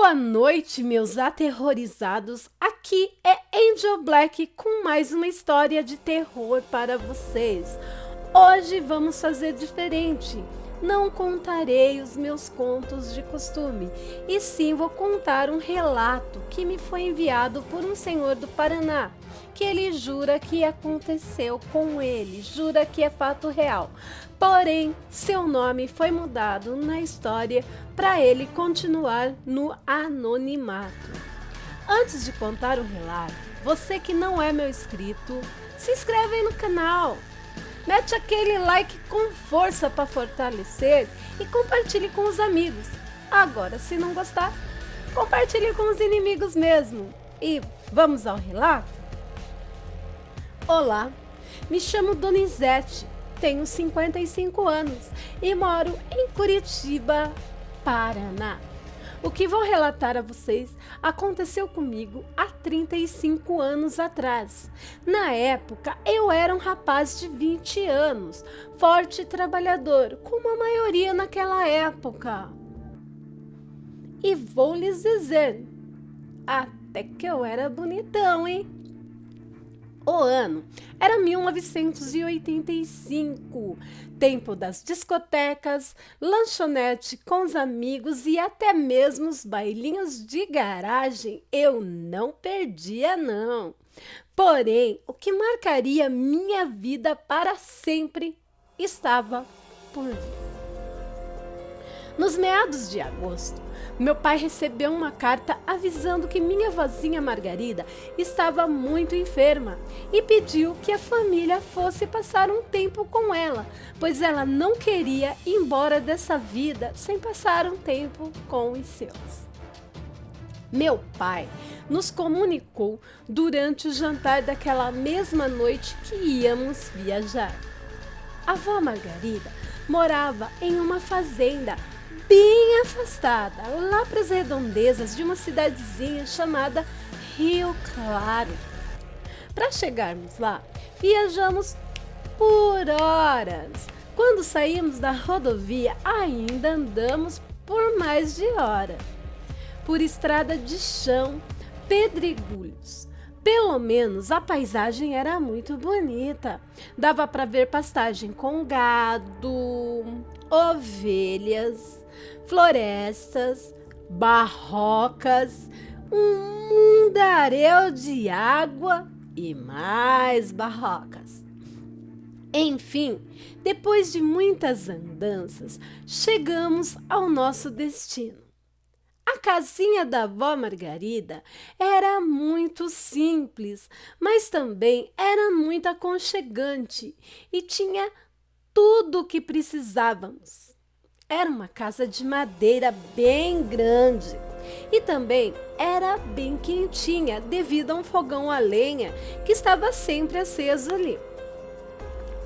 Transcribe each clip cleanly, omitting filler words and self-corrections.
Boa noite, meus aterrorizados. Aqui é Angel Black com mais uma história de terror para vocês. Hoje vamos fazer diferente. Não contarei os meus contos de costume, e sim vou contar um relato que me foi enviado por um senhor do Paraná, que ele jura que aconteceu com ele, jura que é fato real. Porém, seu nome foi mudado na história para ele continuar no anonimato. Antes de contar o relato, você que não é meu inscrito, se inscreve aí no canal. Mete aquele like com força para fortalecer e compartilhe com os amigos. Agora, se não gostar, compartilhe com os inimigos mesmo. E vamos ao relato? Olá, me chamo Donizete, tenho 55 anos e moro em Curitiba, Paraná. O que vou relatar a vocês aconteceu comigo há 35 anos atrás. Na época, eu era um rapaz de 20 anos, forte e trabalhador, como a maioria naquela época. E vou lhes dizer, até que eu era bonitão, hein? O ano era 1985, tempo das discotecas, lanchonete com os amigos e até mesmo os bailinhos de garagem eu não perdia não. Porém, o que marcaria minha vida para sempre estava por vir. Nos meados de agosto, meu pai recebeu uma carta avisando que minha vozinha Margarida estava muito enferma e pediu que a família fosse passar um tempo com ela, pois ela não queria ir embora dessa vida sem passar um tempo com os seus. Meu pai nos comunicou durante o jantar daquela mesma noite que íamos viajar. A avó Margarida morava em uma fazenda bem afastada, lá para as redondezas de uma cidadezinha chamada Rio Claro. Para chegarmos lá, viajamos por horas. Quando saímos da rodovia, ainda andamos por mais de hora. Por estrada de chão, pedregulhos. Pelo menos a paisagem era muito bonita. Dava para ver pastagem com gado, ovelhas, florestas, barrocas, um mundaréu de água e mais barrocas. Enfim, depois de muitas andanças, chegamos ao nosso destino. A casinha da avó Margarida era muito simples, mas também era muito aconchegante e tinha tudo o que precisávamos. Era uma casa de madeira bem grande e também era bem quentinha devido a um fogão a lenha que estava sempre aceso ali.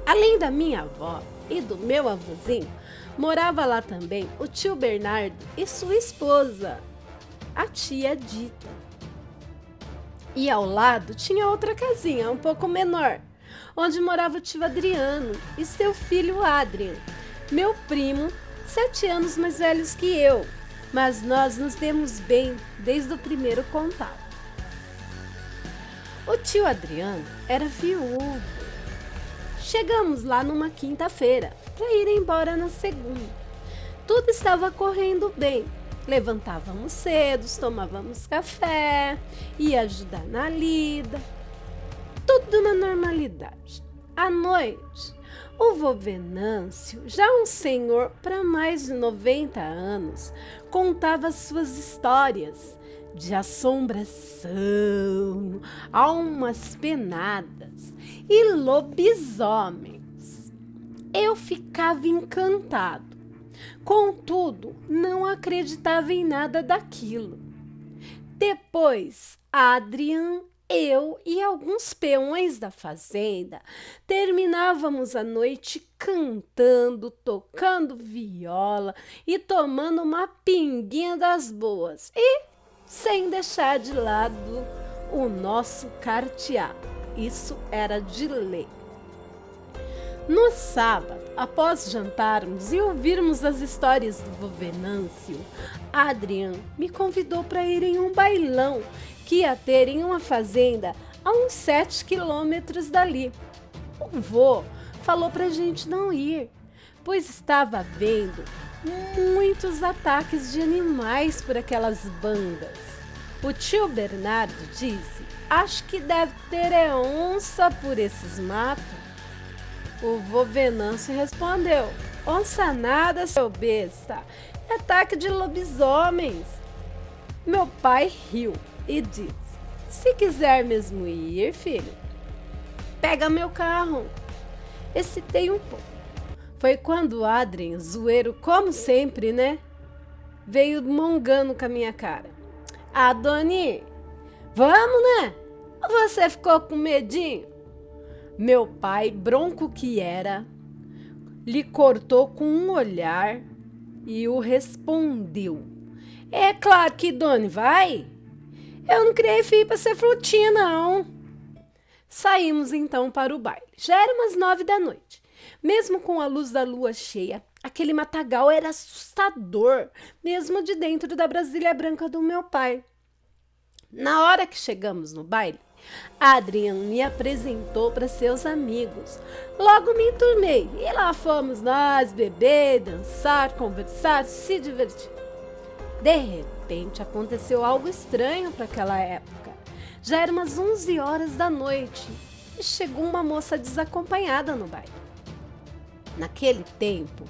Além da minha avó e do meu avôzinho, morava lá também o tio Bernardo e sua esposa, a tia Dita. E ao lado tinha outra casinha um pouco menor, onde morava o tio Adriano e seu filho Adrian, meu primo, 7 anos mais velhos que eu, mas nós nos demos bem desde o primeiro contato. O tio Adriano era viúvo. Chegamos lá numa quinta-feira para ir embora na segunda. Tudo estava correndo bem. Levantávamos cedo, tomávamos café, ia ajudar na lida. Tudo na normalidade. À noite, o vô Venâncio, já um senhor para mais de 90 anos, contava suas histórias de assombração, almas penadas e lobisomens. Eu ficava encantado. Contudo, não acreditava em nada daquilo. Depois, Adrian, eu e alguns peões da fazenda terminávamos a noite cantando, tocando viola e tomando uma pinguinha das boas e sem deixar de lado o nosso carteado. Isso era de lei. No sábado, após jantarmos e ouvirmos as histórias do vô Venâncio, Adrian me convidou para ir em um bailão que ia ter em uma fazenda a uns 7 quilômetros dali. O vô falou para a gente não ir, pois estava havendo muitos ataques de animais por aquelas bandas. O tio Bernardo disse: acho que deve ter onça por esses matos. O vô Venâncio respondeu: onça nada, seu besta, é ataque de lobisomens. Meu pai riu e disse: se quiser mesmo ir, filho, pega meu carro. Excitei um pouco. Foi quando o Adrien, zoeiro como sempre, né, veio mongando com a minha cara. Ah, Doni, vamos, né? Ou você ficou com medinho? Meu pai, bronco que era, lhe cortou com um olhar e o respondeu: é claro que Doni vai. Eu não criei filho para ser frutinha, não. Saímos então para o baile. Já era umas 9 da noite. Mesmo com a luz da lua cheia, aquele matagal era assustador, mesmo de dentro da Brasília branca do meu pai. Na hora que chegamos no baile, Adrian me apresentou para seus amigos. Logo me enturmei e lá fomos nós beber, dançar, conversar, se divertir. De repente aconteceu algo estranho para aquela época. Já eram umas 11 horas da noite e chegou uma moça desacompanhada no baile. Naquele tempo,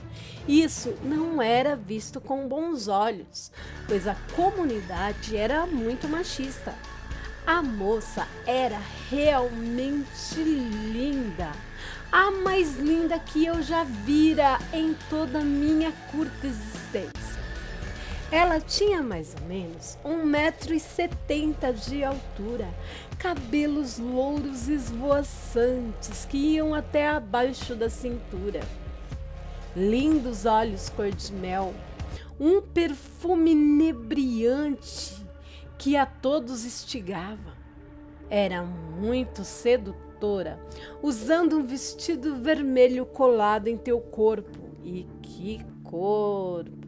isso não era visto com bons olhos, pois a comunidade era muito machista. A moça era realmente linda, a mais linda que eu já vira em toda a minha curta existência. Ela tinha mais ou menos 1,70 m de altura, cabelos louros esvoaçantes que iam até abaixo da cintura, lindos olhos cor-de-mel, um perfume inebriante que a todos instigava. Era muito sedutora, usando um vestido vermelho colado em teu corpo. E que corpo!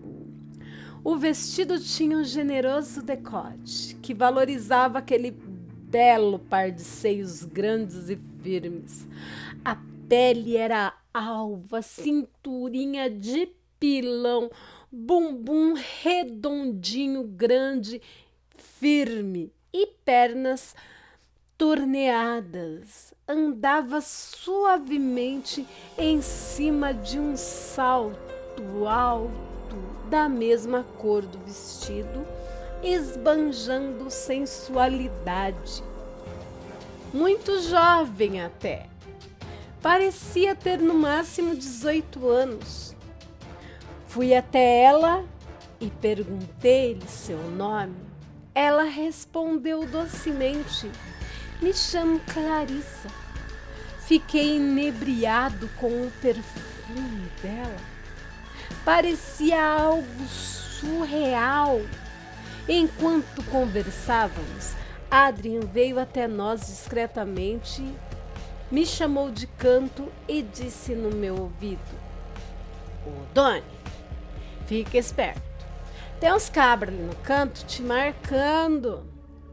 O vestido tinha um generoso decote que valorizava aquele belo par de seios grandes e firmes. A pele era alva, cinturinha de pilão, bumbum redondinho, grande, firme e pernas torneadas. Andava suavemente em cima de um salto alto da mesma cor do vestido, esbanjando sensualidade. Muito jovem até. Parecia ter no máximo 18 anos. Fui até ela e perguntei-lhe seu nome. Ela respondeu docemente: me chamo Clarissa. Fiquei inebriado com o perfume dela. Parecia algo surreal. Enquanto conversávamos, Adrian veio até nós discretamente, me chamou de canto e disse no meu ouvido: ô Doni, fica esperto. Tem uns cabras ali no canto te marcando.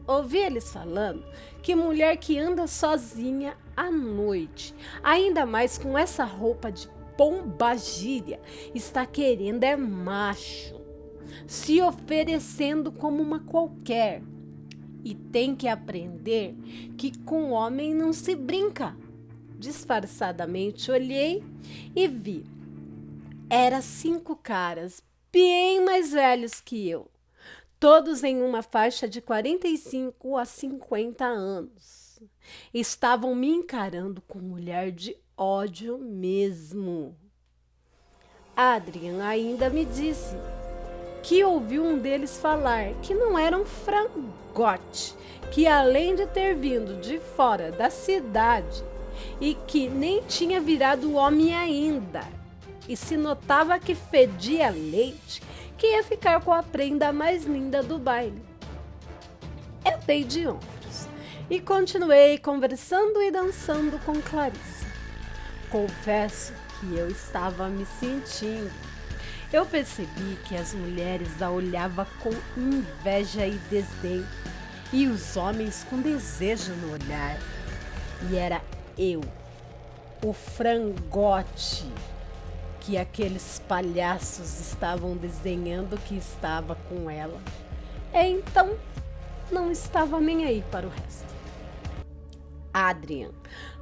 Ouvi eles falando que mulher que anda sozinha à noite, ainda mais com essa roupa de pombagíria, está querendo é macho, se oferecendo como uma qualquer. E tem que aprender que com homem não se brinca. Disfarçadamente olhei e vi. Eram 5 caras, bem mais velhos que eu, todos em uma faixa de 45 a 50 anos. Estavam me encarando com um olhar de ódio mesmo. Adrian ainda me disse que ouviu um deles falar que não era um frangote, que além de ter vindo de fora da cidade e que nem tinha virado homem ainda, e se notava que fedia leite, que ia ficar com a prenda mais linda do baile. Eu dei de ombros e continuei conversando e dançando com Clarissa. Confesso que eu estava me sentindo. Eu percebi que as mulheres a olhavam com inveja e desdém, e os homens com desejo no olhar. E era eu, o frangote, que aqueles palhaços estavam desdenhando que estava com ela. Então, não estava nem aí para o resto. Adrian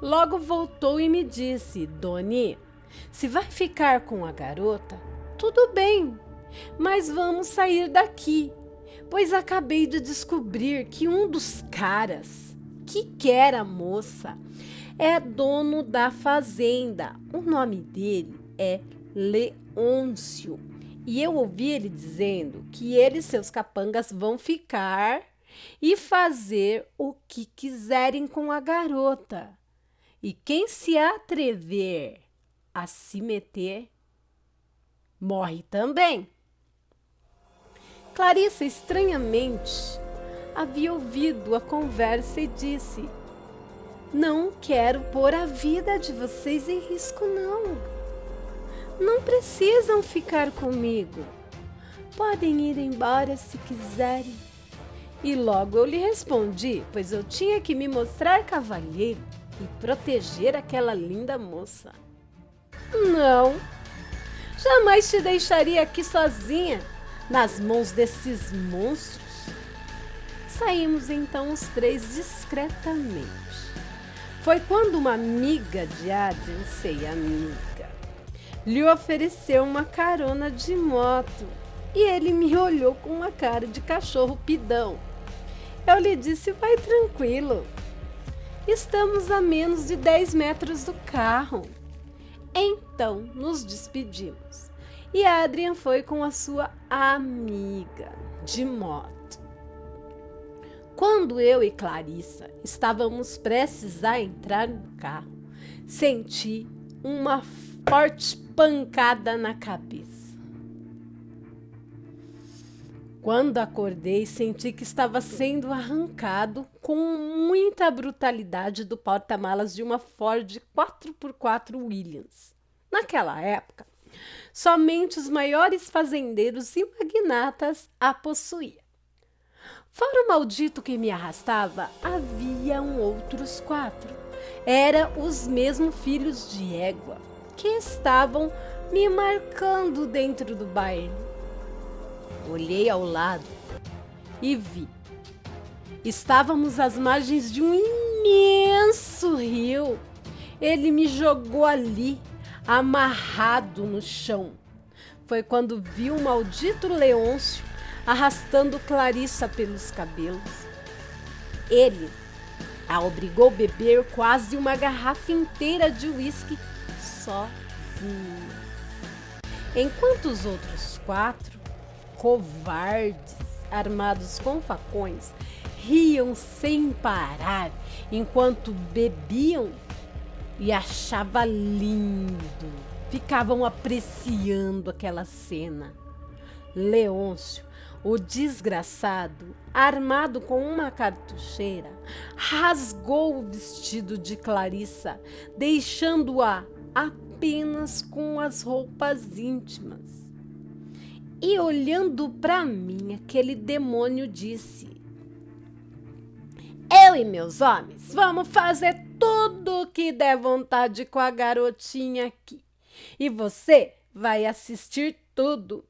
logo voltou e me disse: Doni, se vai ficar com a garota, tudo bem, mas vamos sair daqui, pois acabei de descobrir que um dos caras que quer a moça é dono da fazenda. O nome dele é Leôncio. E eu ouvi ele dizendo que ele e seus capangas vão ficar e fazer o que quiserem com a garota. E quem se atrever a se meter, morre também. Clarissa, estranhamente, havia ouvido a conversa e disse: não quero pôr a vida de vocês em risco, não. Não precisam ficar comigo. Podem ir embora se quiserem. E logo eu lhe respondi, pois eu tinha que me mostrar cavalheiro e proteger aquela linda moça. Não, jamais te deixaria aqui sozinha, nas mãos desses monstros. Saímos então os três discretamente. Foi quando uma amiga de Adrian, sei amiga, lhe ofereceu uma carona de moto e ele me olhou com uma cara de cachorro pidão. Eu lhe disse: vai tranquilo, estamos a menos de 10 metros do carro. Então nos despedimos e Adrian foi com a sua amiga de moto. Quando eu e Clarissa estávamos prestes a entrar no carro, senti uma forte pancada na cabeça. Quando acordei, senti que estava sendo arrancado com muita brutalidade do porta-malas de uma Ford 4x4 Williams. Naquela época, somente os maiores fazendeiros e magnatas a possuíam. Fora o maldito que me arrastava, haviam outros 4. Eram os mesmos filhos de égua que estavam me marcando dentro do baile. Olhei ao lado e vi. Estávamos às margens de um imenso rio. Ele me jogou ali, amarrado no chão. Foi quando vi o maldito Leôncio arrastando Clarissa pelos cabelos. Ele a obrigou a beber quase uma garrafa inteira de uísque sozinho. Enquanto os outros 4, covardes, armados com facões, riam sem parar enquanto bebiam e achava lindo. Ficavam apreciando aquela cena. Leôncio, o desgraçado, armado com uma cartucheira, rasgou o vestido de Clarissa, deixando-a apenas com as roupas íntimas. E olhando para mim, aquele demônio disse: eu e meus homens vamos fazer tudo o que der vontade com a garotinha aqui. E você vai assistir tudo.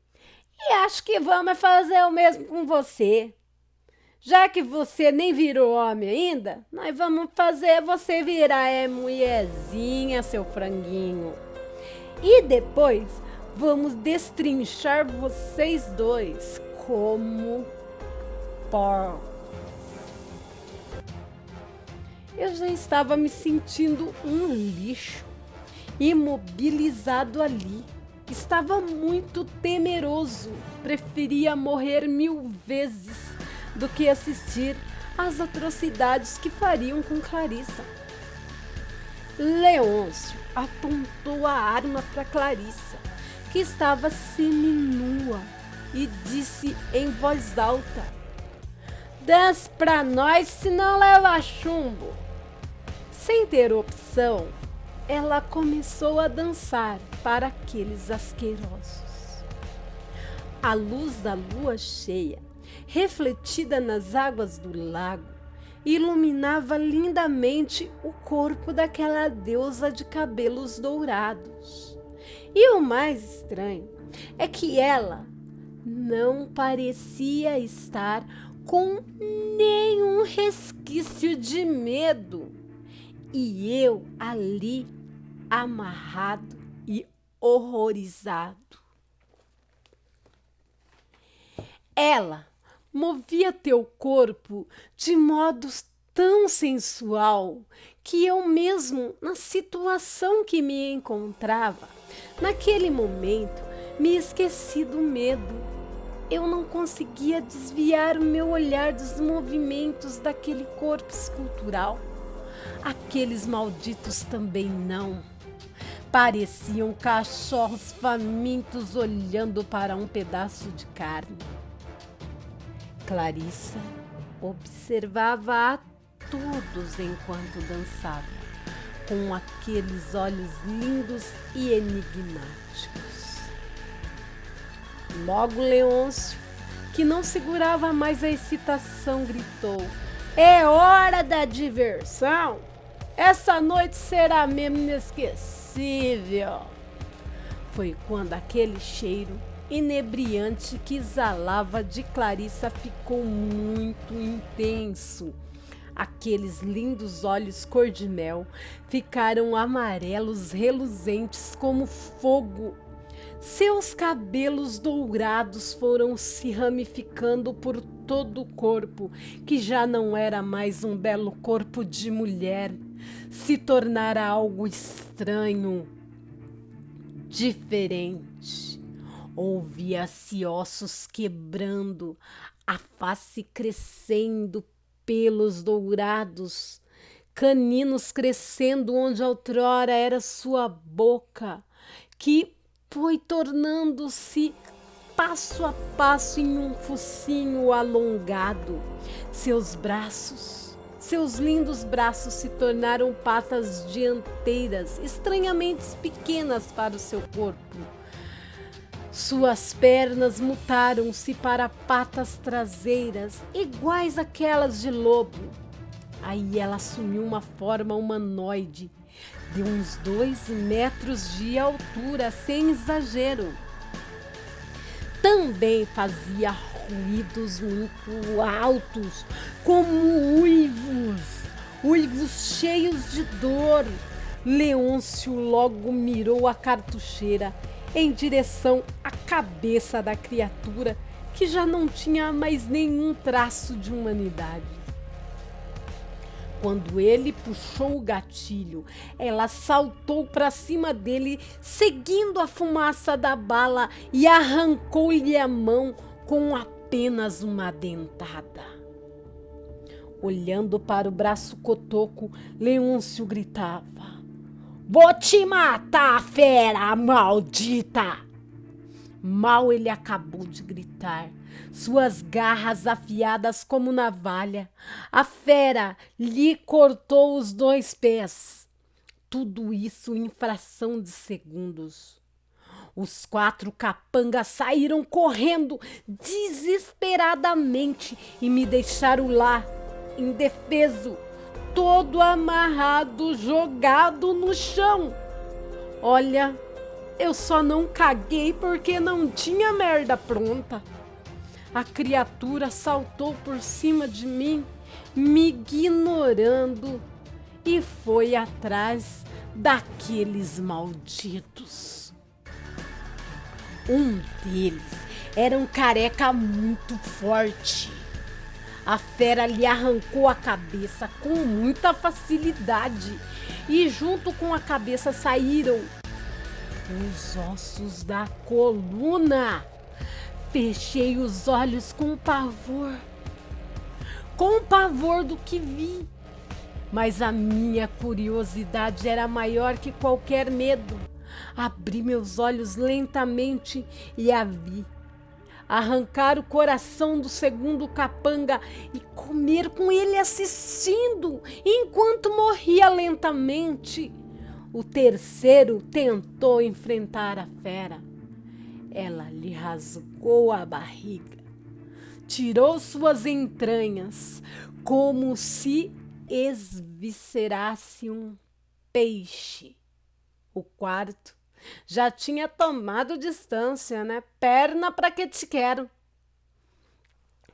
E acho que vamos fazer o mesmo com você. Já que você nem virou homem ainda, nós vamos fazer você virar mulherzinha, seu franguinho. E depois vamos destrinchar vocês dois como porcos. Eu já estava me sentindo um lixo, imobilizado ali. Estava muito temeroso, preferia morrer 1000 vezes do que assistir às atrocidades que fariam com Clarissa. Leôncio apontou a arma para Clarissa, que estava seminua, e disse em voz alta: "Dance pra nós, senão leva chumbo." Sem ter opção, ela começou a dançar para aqueles asquerosos. A luz da lua cheia, refletida nas águas do lago, iluminava lindamente o corpo daquela deusa de cabelos dourados. E o mais estranho é que ela não parecia estar com nenhum resquício de medo. E eu ali, amarrado e horrorizado. Ela movia teu corpo de modo tão sensual que eu mesmo, na situação que me encontrava, naquele momento, me esqueci do medo. Eu não conseguia desviar o meu olhar dos movimentos daquele corpo escultural. Aqueles malditos também não. Pareciam cachorros famintos olhando para um pedaço de carne. Clarissa observava a todos enquanto dançava, com aqueles olhos lindos e enigmáticos. Logo Leôncio, que não segurava mais a excitação, gritou: "É hora da diversão! Essa noite será mesmo inesquecível!" Foi quando aquele cheiro inebriante que exalava de Clarissa ficou muito intenso. Aqueles lindos olhos cor de mel ficaram amarelos, reluzentes como fogo. Seus cabelos dourados foram se ramificando por todo o corpo, que já não era mais um belo corpo de mulher, se tornara algo estranho, diferente. Ouvia-se ossos quebrando, a face crescendo, pelos dourados, caninos crescendo onde outrora era sua boca, que foi tornando-se passo a passo em um focinho alongado. Seus lindos braços se tornaram patas dianteiras, estranhamente pequenas para o seu corpo. Suas pernas mutaram-se para patas traseiras, iguais àquelas de lobo. Aí ela assumiu uma forma humanoide, de uns 2 metros de altura, sem exagero. Também fazia ruídos muito altos, como uivos cheios de dor. Leôncio logo mirou a cartucheira em direção à cabeça da criatura, que já não tinha mais nenhum traço de humanidade. Quando ele puxou o gatilho, ela saltou para cima dele, seguindo a fumaça da bala, e arrancou-lhe a mão com apenas uma dentada. Olhando para o braço cotoco, Leôncio gritava: "Vou te matar, fera maldita!" Mal ele acabou de gritar, suas garras afiadas como navalha, a fera lhe cortou os 2 pés. Tudo isso em fração de segundos. Os 4 capangas saíram correndo desesperadamente e me deixaram lá, indefeso, todo amarrado, jogado no chão. Olha, eu só não caguei porque não tinha merda pronta. A criatura saltou por cima de mim, me ignorando, e foi atrás daqueles malditos. Um deles era um careca muito forte. A fera lhe arrancou a cabeça com muita facilidade, e junto com a cabeça saíram os ossos da coluna. Fechei os olhos com pavor do que vi, mas a minha curiosidade era maior que qualquer medo. Abri meus olhos lentamente e a vi arrancar o coração do segundo capanga e comer com ele assistindo, enquanto morria lentamente. O terceiro tentou enfrentar a fera. Ela lhe rasgou a barriga, tirou suas entranhas, como se esviscerasse um peixe. O quarto já tinha tomado distância, né? Perna pra que te quero.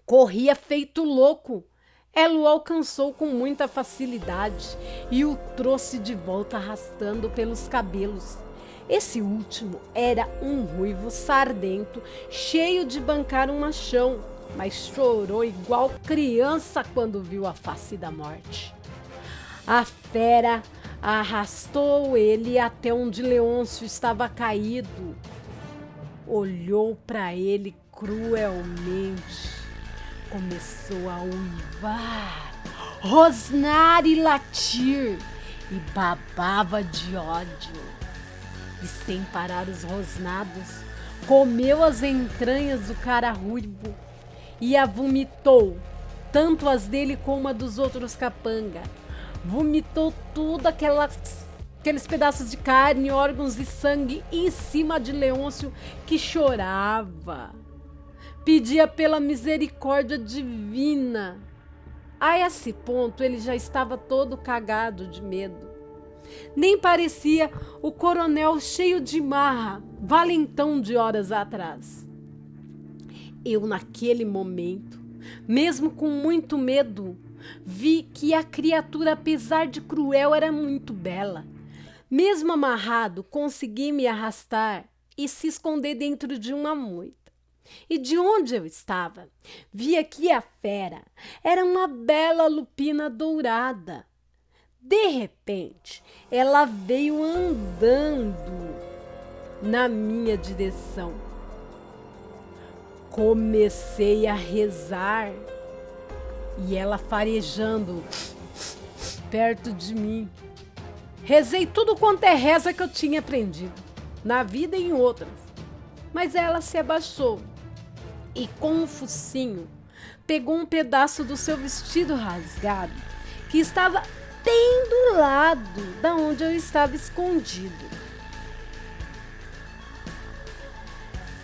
Corria feito louco. Ela o alcançou com muita facilidade e o trouxe de volta arrastando pelos cabelos. Esse último era um ruivo sardento, cheio de bancar um machão, mas chorou igual criança quando viu a face da morte. A fera arrastou ele até onde Leôncio estava caído. Olhou para ele cruelmente. Começou a uivar, rosnar e latir, e babava de ódio. E sem parar os rosnados, comeu as entranhas do cara ruivo e a vomitou, tanto as dele como a dos outros capanga. Vomitou tudo aqueles pedaços de carne, órgãos e sangue em cima de Leôncio, que chorava. Pedia pela misericórdia divina. A esse ponto ele já estava todo cagado de medo. Nem parecia o coronel cheio de marra, valentão de horas atrás. Eu, naquele momento, mesmo com muito medo, vi que a criatura, apesar de cruel, era muito bela. Mesmo amarrado, consegui me arrastar e se esconder dentro de uma moita. E de onde eu estava, via que a fera era uma bela lupina dourada. De repente, ela veio andando na minha direção. Comecei a rezar e ela farejando perto de mim. Rezei tudo quanto é reza que eu tinha aprendido, na vida e em outras. Mas ela se abaixou e, com um focinho, pegou um pedaço do seu vestido rasgado, que estava bem do lado da onde eu estava escondido.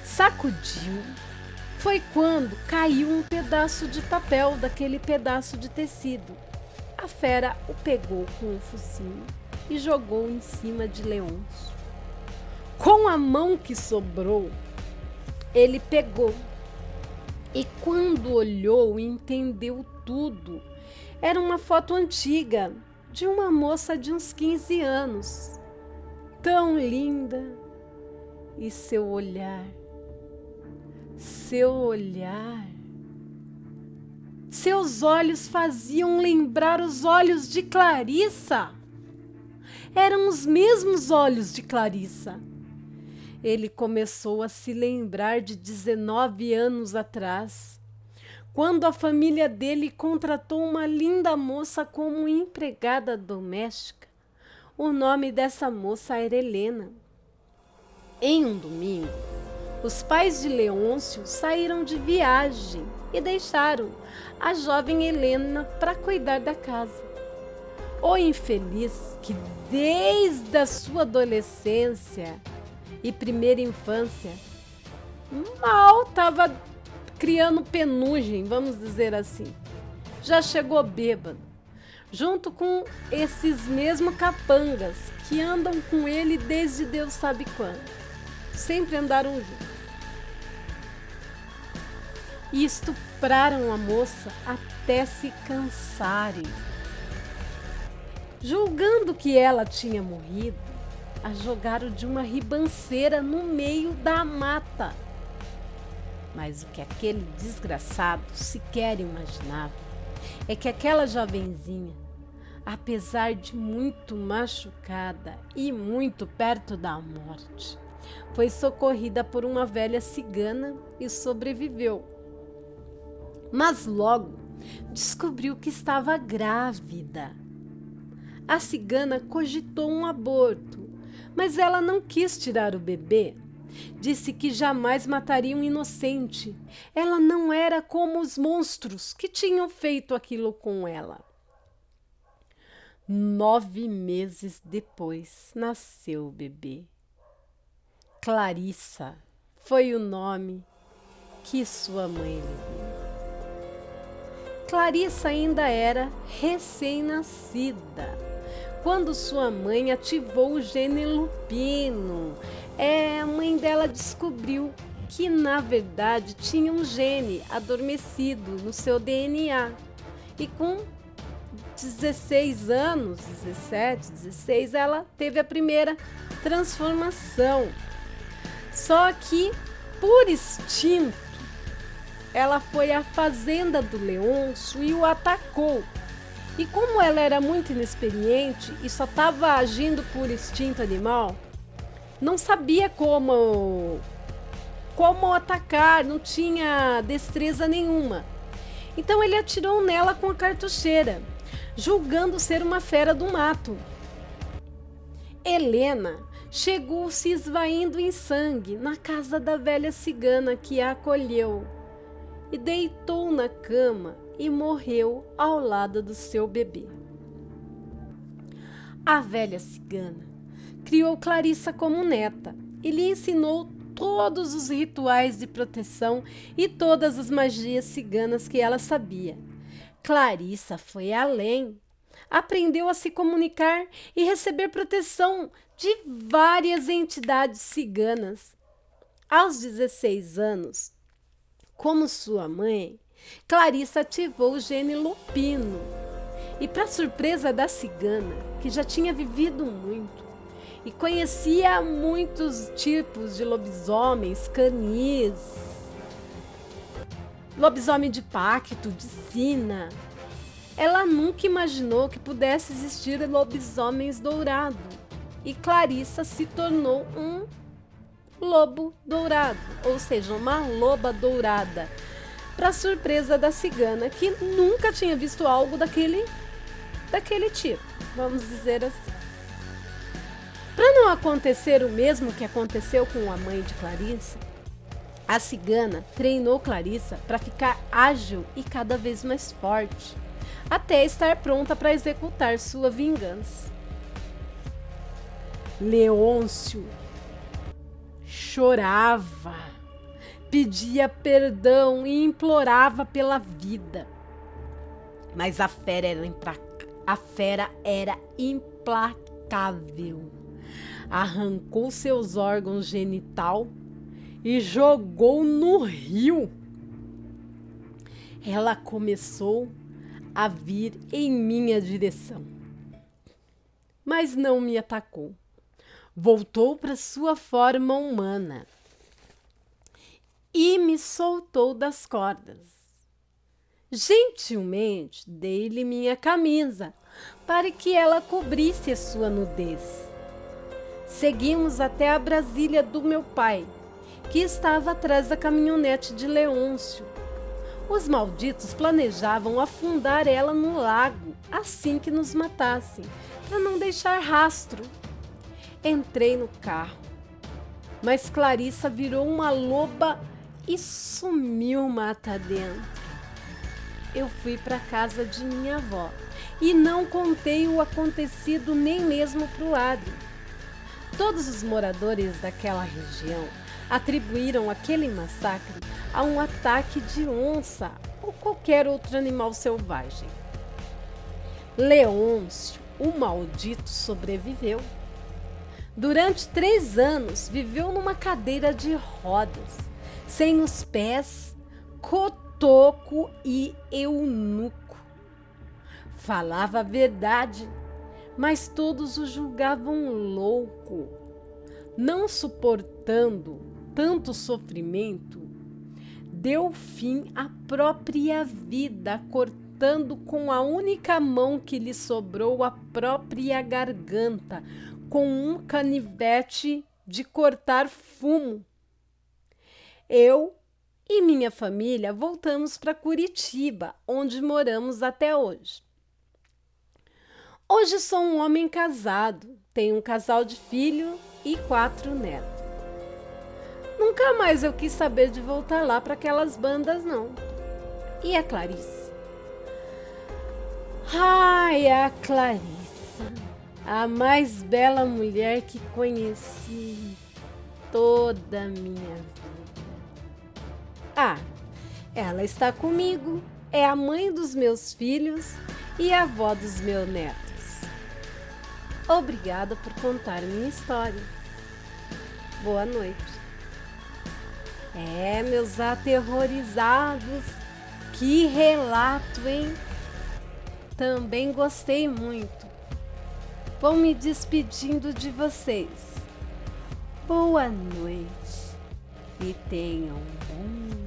Sacudiu. Foi quando caiu um pedaço de papel daquele pedaço de tecido. A fera o pegou com o focinho e jogou em cima de Leôncio. Com a mão que sobrou, ele pegou. E quando olhou e entendeu tudo, era uma foto antiga de uma moça de uns 15 anos. Tão linda. E seu olhar. Seus olhos faziam lembrar os olhos de Clarissa. Eram os mesmos olhos de Clarissa. Ele começou a se lembrar de 19 anos atrás, quando a família dele contratou uma linda moça como empregada doméstica. O nome dessa moça era Helena. Em um domingo, os pais de Leôncio saíram de viagem e deixaram a jovem Helena para cuidar da casa. O infeliz, que desde a sua adolescência e primeira infância mal estava criando penugem, vamos dizer assim, já chegou bêbado, junto com esses mesmos capangas que andam com ele desde Deus sabe quando. Sempre andaram juntos. E estupraram a moça até se cansarem. Julgando que ela tinha morrido, a jogaram de uma ribanceira no meio da mata. Mas o que aquele desgraçado sequer imaginava é que aquela jovenzinha, apesar de muito machucada e muito perto da morte, foi socorrida por uma velha cigana e sobreviveu. Mas logo descobriu que estava grávida. A cigana cogitou um aborto, mas ela não quis tirar o bebê. Disse que jamais mataria um inocente. Ela não era como os monstros que tinham feito aquilo com ela. 9 meses depois, nasceu o bebê. Clarissa foi o nome que sua mãe lhe deu. Clarissa ainda era recém-nascida quando sua mãe ativou o gene lupino. A mãe dela descobriu que, na verdade, tinha um gene adormecido no seu DNA. E com 16 anos, 17, 16, ela teve a primeira transformação. Só que, por instinto, ela foi à fazenda do Leôncio e o atacou. E como ela era muito inexperiente e só estava agindo por instinto animal, não sabia como atacar, não tinha destreza nenhuma. Então ele atirou nela com a cartucheira, julgando ser uma fera do mato. Helena chegou se esvaindo em sangue na casa da velha cigana que a acolheu e deitou na cama e morreu ao lado do seu bebê. A velha cigana criou Clarissa como neta e lhe ensinou todos os rituais de proteção e todas as magias ciganas que ela sabia. Clarissa foi além. Aprendeu a se comunicar e receber proteção de várias entidades ciganas. Aos 16 anos, como sua mãe, Clarissa ativou o gene lupino. E, para surpresa da cigana, que já tinha vivido muito e conhecia muitos tipos de lobisomens, canis, lobisomem de pacto, de sina, ela nunca imaginou que pudesse existir lobisomens dourados. E Clarissa se tornou um lobo dourado, ou seja, uma loba dourada, para surpresa da cigana, que nunca tinha visto algo daquele tipo, vamos dizer assim. Para não acontecer o mesmo que aconteceu com a mãe de Clarissa, a cigana treinou Clarissa para ficar ágil e cada vez mais forte, até estar pronta para executar sua vingança. Leôncio chorava, pedia perdão e implorava pela vida. Mas a fera era implacável. Arrancou seus órgãos genital e jogou no rio. Ela começou a vir em minha direção, mas não me atacou. Voltou para sua forma humana e me soltou das cordas. Gentilmente dei-lhe minha camisa para que ela cobrisse a sua nudez. Seguimos até a Brasília do meu pai, que estava atrás da caminhonete de Leôncio. Os malditos planejavam afundar ela no lago assim que nos matassem, para não deixar rastro. Entrei no carro, mas Clarissa virou uma loba e sumiu mata dentro. Eu fui para a casa de minha avó e não contei o acontecido nem mesmo para o Adrien. Todos os moradores daquela região atribuíram aquele massacre a um ataque de onça ou qualquer outro animal selvagem. Leôncio, o maldito, sobreviveu. Durante 3 anos viveu numa cadeira de rodas, sem os pés, cotoco e eunuco. Falava a verdade, mas todos o julgavam louco. Não suportando tanto sofrimento, deu fim à própria vida, cortando com a única mão que lhe sobrou a própria garganta, com um canivete de cortar fumo. Eu e minha família voltamos para Curitiba, onde moramos até hoje. Hoje sou um homem casado, tenho um casal de filho e 4 netos. Nunca mais eu quis saber de voltar lá para aquelas bandas, não. E a Clarice? Ai, a Clarice. A mais bela mulher que conheci toda a minha vida. Ah, ela está comigo, é a mãe dos meus filhos e a avó dos meus netos. Obrigada por contar minha história. Boa noite. Meus aterrorizados, que relato, hein? Também gostei muito. Vou me despedindo de vocês. Boa noite e tenham um bom